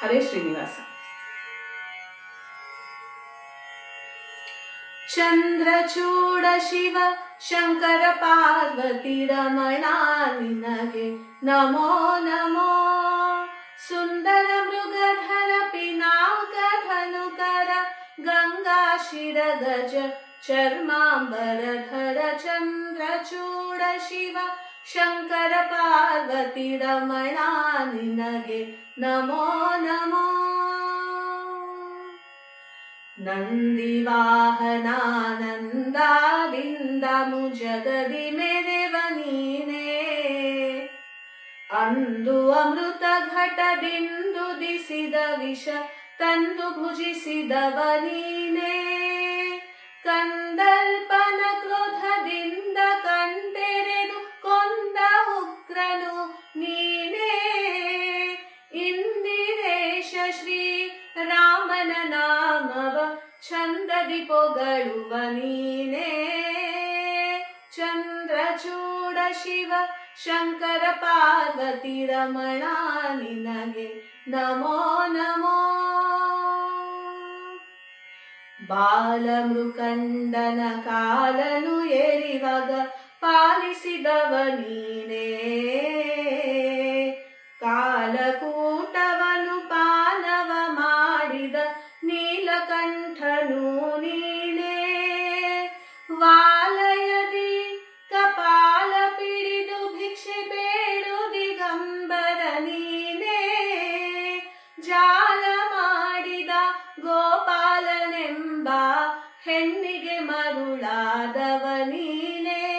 ಹರೇ ಶ್ರೀನಿವಾಸ. ಚಂದ್ರಚೂಡ ಶಿವ ಶಂಕರ ಪಾರ್ವತಿ ರಮಣ ನಿನಗೆ ನಮೋ ನಮೋ. ಸುಂದರ ಮೃಗಧರ ಪಿನಾಕ ಧನುಕರ ಗಂಗಾ ಶಿರ ಗಜ ಚರ್ಮಾಂಬರಧರ ಚಂದ್ರಚೂಡ ಶಿವ ಶಂಕರ ಪಾರ್ವತಿ ರಮಣ ನಿನಗೆ ನಮೋ ನಮೋ. ನಂದಿವಾಹನಾನಂದಾದಿಂದ ಮುಜಗದಿ ಮೆರೆವ ನೀನೇ. ಅಂದು ಅಮೃತ ಘಟದಿಂದುದಿಸಿದ ವಿಷ ತಂದು ಭುಜಿಸಿದವ ನೀನೇ. ಕಂದಲ್ಪನ ಕ್ರೋಧದಿಂದ ಕಣ್ತೆರೆದು ಕೊಂದ ಉಗ್ರನು ನೀನೇ. ಇಂದಿರೇಶ ಶ್ರೀ ರಾಮನ ನಾಮವ ಛಂದದಿ ಪೊಗಳುವ ನೀನೇ. ಚಂದ್ರಚೂಡ ಶಿವ ಶಂಕರ ಪಾರ್ವತಿ ರಮಣ ನಿನಗೆ ನಮೋ ನಮೋ. ಬಾಲಮೃಕಂಡನ ಕಾಲನು ಎರಿವಾಗ ಪಾಲಿಸಿದವ ನೀನೇ. ಕಾಲಕೂಟವನು ಪಾನವ ಮಾಡಿದ ನೀಲಕಂಠನು ನೀನೇ. ವಾಲಯದಿ ಕಪಾಲ ಪಿಡಿದು ಭಿಕ್ಷೆ ಬೇಡು ದಿಗಂಬರ ನೀನೇ. ಜಾಲ ಮಾಡಿದ ಗೋಪಾಲನೆಂಬ ಹೆಣ್ಣಿಗೆ ಮರುಳಾದವ ನೀನೇ.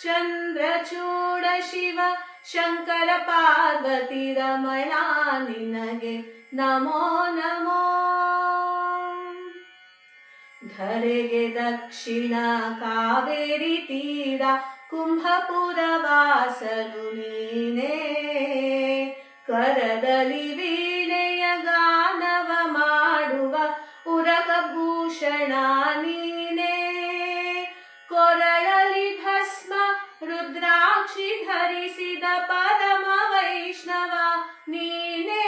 ಚಂದ್ರಚೂಡ ಶಿವ ಶಂಕರ ಪಾರ್ವತಿ ರಮಣ ನಿನಗೆ ನಮೋ ನಮೋ. ಧರೆಗೆ ದಕ್ಷಿಣ ಕಾವೇರಿ ತೀರ ಕುಂಭಪುರ ವಾಸನು ನೀನೇ. ಕರದಲ್ಲಿ ವೀಣೆಯ ಗಾನವ ಮಾಡುವ ಉರಗಭೂಷಣ ನೀನೇ. ಕೊರಳಲಿ ಭಸ್ಮ ರುದ್ರಾಕ್ಷಿ ಧರಿಸಿದ ಪರಮ ವೈಷ್ಣವ ನೀನೇ.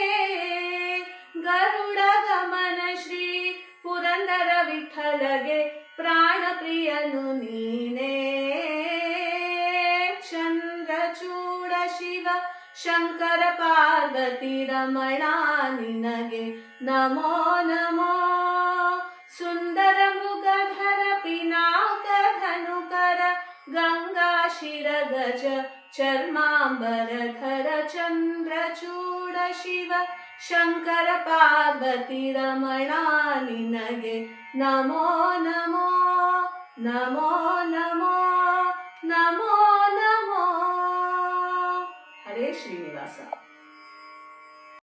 ಗರುಡ ಗಮನ ಶ್ರೀ ಪುರಂದರ ವಿಠಲಗೆ ಪ್ರಾಣ ಪ್ರಿಯನು ನೀನೇ. ಚಂದ್ರಚೂಡ ಶಿವ ಶಂಕರ ಪಾರ್ವತಿ ರಮಣ ನಿನಗೆ ನಮೋ ನಮೋ. ಸುಂದರ ಮೃಗಧರ ಪಿನಾಕ ಧನುಕರ ಗಂಗಾ ಶಿರ ಗಜ ಚರ್ಮಾಂಬರಧರ ಚಂದ್ರಚೂಡ ಶಿವ ಶಂಕರ ಪಾರ್ವತಿ ರಮಣ ನಿನಗೆ ನಮೋ ನಮೋ ನಮೋ ನಮೋ ನಮೋ ನಮೋ. ಹರೇ ಶ್ರೀನಿವಾಸ.